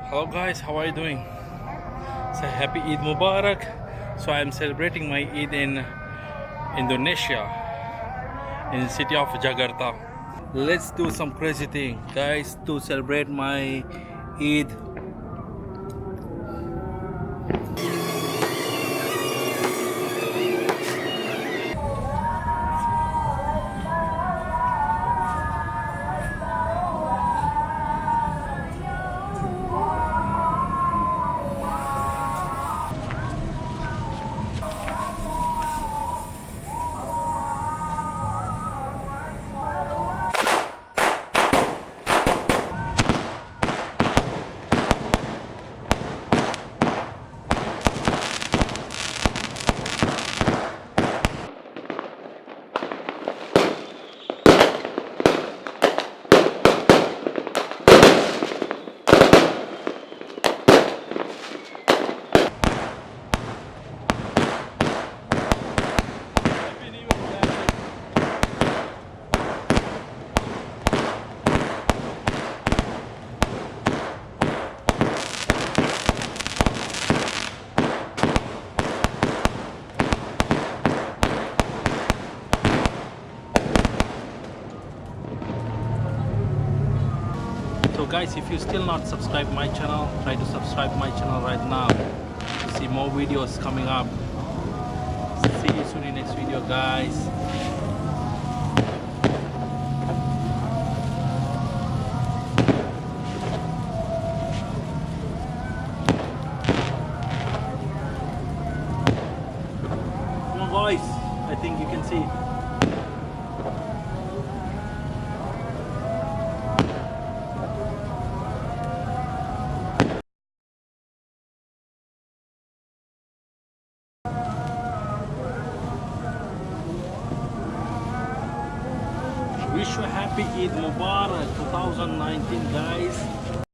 Hello guys, how are you doing? So happy Eid Mubarak. So I am celebrating my Eid in Indonesia, in the city of Jakarta. Let's do some crazy thing, guys, to celebrate my Eid. So guys, if you still not subscribe my channel, try to subscribe my channel right now to see more videos coming up. See you soon in next video, guys. Come on guys, I think you can see. Wish you a happy Eid Mubarak 2019, guys.